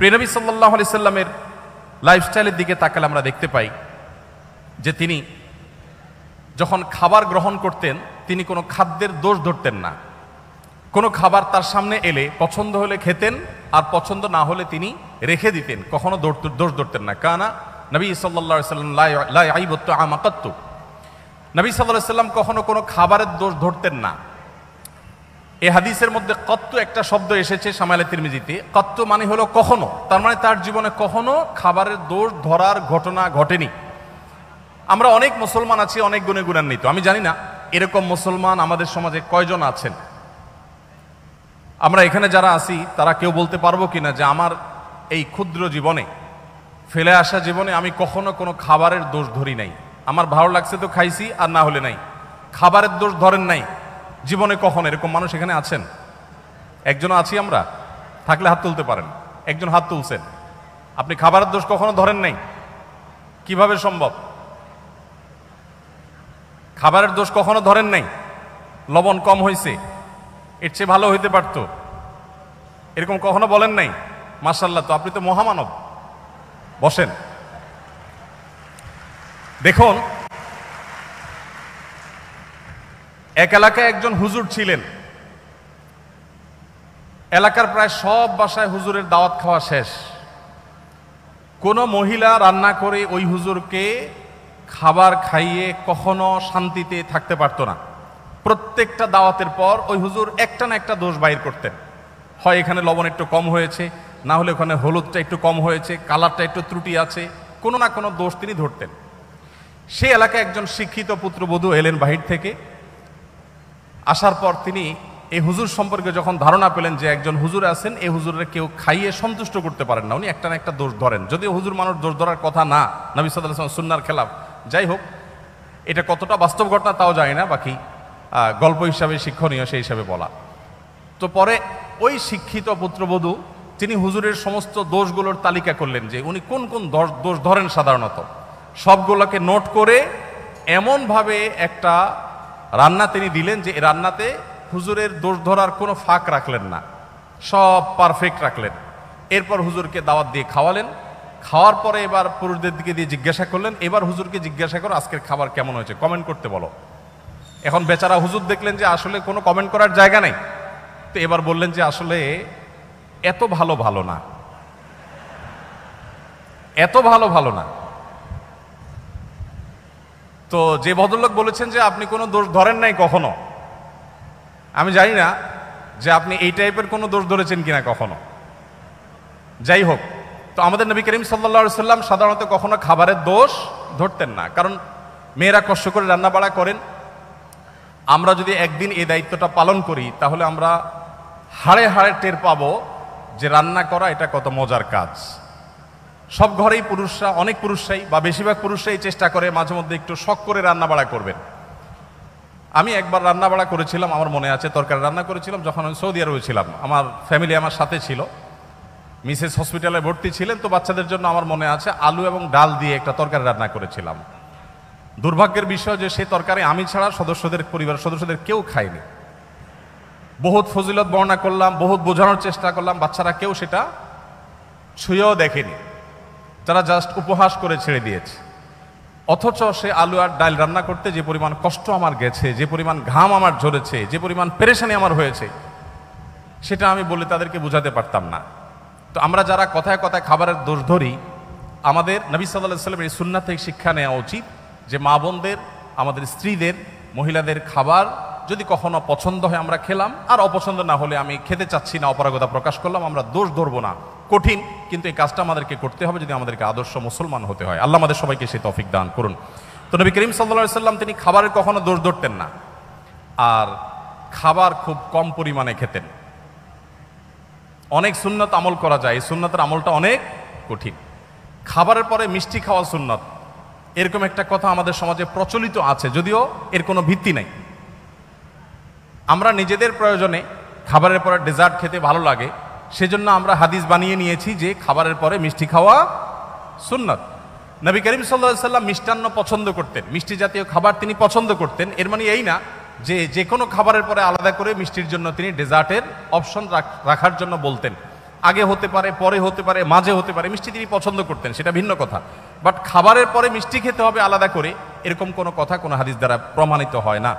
প্রিয়নবী সাল্লাল্লাহু আলাইহি সাল্লামের লাইফস্টাইলের দিকে তাকালে আমরা দেখতে পাই যে তিনি যখন খাবার গ্রহণ করতেন তিনি কোনো খাদ্যের দোষ ধরতেন না। কোনো খাবার তার সামনে এলে পছন্দ হলে খেতেন, আর পছন্দ না হলে তিনি রেখে দিতেন, কখনো দোষ ধরতেন না। কানা নবী সাল্লাল্লাহু আলাইহি সাল্লাম লা ইয়াইবু তাআমা কাত্তু, নবী সাল্লাল্লাহু আলাইহি সাল্লাম কখনো কোনো খাবারের দোষ ধরতেন না। এই হাদিসের মধ্যে কত্তু একটা শব্দ এসেছে শামাইলে তিরমিজিতে। কত্তু মানে হলো কখনো, তার মানে তার জীবনে কখনো খাবারের দোষ ধরার ঘটনা ঘটেনি। আমরা অনেক মুসলমান আছি অনেক গুণে গুণান্বিত, আমি জানি না এরকম মুসলমান আমাদের সমাজে কয়জন আছেন। আমরা এখানে যারা আছি তারা কেউ বলতে পারবো কিনা যে আমার এই ক্ষুদ্র জীবনে, ফেলে আসা জীবনে আমি কখনো কোনো খাবারের দোষ ধরি নাই, আমার ভালো লাগছে তো খাইছি, আর না হলে নাই, খাবারের দোষ ধরেন নাই জীবনে কখনো? এরকম মানুষ এখানে আছেন? একজনও আছি আমরা? থাকলে হাত তুলতে পারেন। একজন হাত তুলছেন। আপনি খাবারের দোষ কখনো ধরেন নাই? কিভাবে সম্ভব? খাবারের দোষ কখনো ধরেন নাই? লবণ কম হয়েছে, এর চেয়ে ভালো হইতে পারতো, এরকম কখনো বলেন নাই? মাশাআল্লাহ, তো আপনি তো মহামানব। বসেন। দেখুন, এক এলাকায় একজন হুজুর ছিলেন। এলাকার প্রায় সব বাসায় হুজুরের দাওয়াত খাওয়া শেষ। কোন মহিলা রান্না করে ওই হুজুরকে খাবার খাইয়ে কখনো শান্তিতে থাকতে পারত না। প্রত্যেকটা দাওয়াতের পর ওই হুজুর একটা না একটা দোষ বাইর করতেন। হয় এখানে লবণ একটু কম হয়েছে, না হলে ওখানে হলুদটা একটু কম হয়েছে, কালারটা একটু ত্রুটি আছে, কোনো না কোনো দোষ তিনি ধরতেন। সে এলাকায় একজন শিক্ষিত পুত্রবধূ এলেন বাহির থেকে। আসার পর তিনি এই হুজুর সম্পর্কে যখন ধারণা পেলেন যে একজন হুজুর আছেন, এই হুজুরের কেউ খাইয়ে সন্তুষ্ট করতে পারেন না, উনি একটা না একটা দোষ ধরেন। যদিও হুজুর মানুষ দোষ ধরার কথা না, নবী সাল্লাল্লাহু আলাইহি ওয়াসাল্লাম সুন্নাহর খেলাফ। যাই হোক, এটা কতটা বাস্তব ঘটনা তাও জানি না, বাকি গল্প হিসাবে শিক্ষণীয় সেই হিসাবে বলা। তো পরে ওই শিক্ষিত পুত্রবধূ তিনি হুজুরের সমস্ত দোষগুলোর তালিকা করলেন যে উনি কোন কোন দোষ ধরেন সাধারণত। সবগুলোকে নোট করে এমনভাবে একটা রান্না তিনি দিলেন যে রান্নাতে হুজুরের দোষ ধরার কোনো ফাঁক রাখলেন না, সব পারফেক্ট রাখলেন। এরপর হুজুরকে দাওয়াত দিয়ে খাওয়ালেন। খাওয়ার পরে এবার পুরুষদের দিকে দিয়ে জিজ্ঞাসা করলেন, এবার হুজুরকে জিজ্ঞাসা করো আজকের খাবার কেমন হয়েছে, কমেন্ট করতে বলো। এখন বেচারা হুজুর দেখলেন যে আসলে কোনো কমেন্ট করার জায়গা নেই, তো এবার বললেন যে আসলে এত ভালো ভালো না, এত ভালো ভালো না। তো যে ভদ্রলোক বলেছেন যে আপনি কোনো দোষ ধরেন নাই কখনো, আমি জানি না যে আপনি এই টাইপের কোনো দোষ ধরেছেন কিনা কখনো। যাই হোক, তো আমাদের নবী করিম সাল্লাল্লাহু আলাইহি সাল্লাম সাধারণত কখনো খাবারের দোষ ধরতেন না, কারণ মেয়েরা কষ্ট করে রান্না বাড়া করেন। আমরা যদি একদিন এই দায়িত্বটা পালন করি তাহলে আমরা হাড়ে হাড়ে টের পাবো যে রান্না করা এটা কত মজার কাজ। সব ঘরেই পুরুষরা, অনেক পুরুষরাই বা বেশিরভাগ পুরুষরাই চেষ্টা করে মাঝে মধ্যে একটু শখ করে রান্না বাড়া করবেন। আমি একবার রান্না বাড়া করেছিলাম, আমার মনে আছে, তরকারি রান্না করেছিলাম যখন আমি সৌদি আরবে ছিলাম। আমার ফ্যামিলি আমার সাথে ছিল, মিসেস হসপিটালে ভর্তি ছিলেন, তো বাচ্চাদের জন্য আমার মনে আছে আলু এবং ডাল দিয়ে একটা তরকারি রান্না করেছিলাম। দুর্ভাগ্যের বিষয় যে সেই তরকারি আমি ছাড়া পরিবারের সদস্যদের কেউ খায়নি। বহুত ফজিলত বর্ণনা করলাম, বহুত বোঝানোর চেষ্টা করলাম, বাচ্চারা কেউ সেটা ছুঁয়েও দেখেনি, তারা জাস্ট উপহাস করে ছেড়ে দিয়েছে। অথচ সে আলু আর ডাল রান্না করতে যে পরিমাণ কষ্ট আমার গেছে, যে পরিমাণ ঘাম আমার ঝরেছে, যে পরিমাণ পেরেশানি আমার হয়েছে, সেটা আমি বলে তাদেরকে বোঝাতে পারতাম না। তো আমরা যারা কথায় কথায় খাবারের দোষ ধরি, আমাদের নবী সাল্লাল্লাহু আলাইহি ওয়াসাল্লামের এই সুন্নাত থেকে শিক্ষা নেওয়া উচিত যে মা বোনদের, আমাদের স্ত্রীদের, মহিলাদের খাবার যদি কখনো পছন্দ হয় আমরা খেলাম, আর অপছন্দ না হলে আমি খেতে চাচ্ছি না, অপারগতা প্রকাশ করলাম, আমরা দোষ ধরবো না। কঠিন, কিন্তু এই কাজটা আমাদেরকে করতে হবে যদি আমাদেরকে আদর্শ মুসলমান হতে হয়। আল্লাহ আমাদের সবাইকে সেই তৌফিক দান করুন। তো নবী করিম সাল্লাল্লাহু আলাইহি ওয়াসাল্লাম তিনি খাবারের কখনো দোষ ধরতেন না, আর খাবার খুব কম পরিমাণে খেতেন। অনেক সুন্নত আমল করা যায়, এই সুন্নতের আমলটা অনেক কঠিন। খাবারের পরে মিষ্টি খাওয়া সুন্নত, এরকম একটা কথা আমাদের সমাজে প্রচলিত আছে, যদিও এর কোনো ভিত্তি নাই। আমরা নিজেদের প্রয়োজনে খাবারের পরে ডেজার্ট খেতে ভালো লাগে, সেজন্য আমরা হাদিস বানিয়ে নিয়েছি যে খাবারের পরে মিষ্টি খাওয়া সুন্নত। নবী করিম সাল্লাল্লাহু আলাইহি ওয়াসাল্লাম মিষ্টান্ন পছন্দ করতেন, মিষ্টি জাতীয় খাবার তিনি পছন্দ করতেন। এর মানে এই না যে যে কোনো খাবারের পরে আলাদা করে মিষ্টির জন্য তিনি ডেজার্টের অপশন রাখার জন্য বলতেন। আগে হতে পারে, পরে হতে পারে, মাঝে হতে পারে, মিষ্টি তিনি পছন্দ করতেন, সেটা ভিন্ন কথা। বাট খাবারের পরে মিষ্টি খেতে হবে আলাদা করে, এরকম কোনো কথা কোনো হাদিস দ্বারা প্রমাণিত হয় না।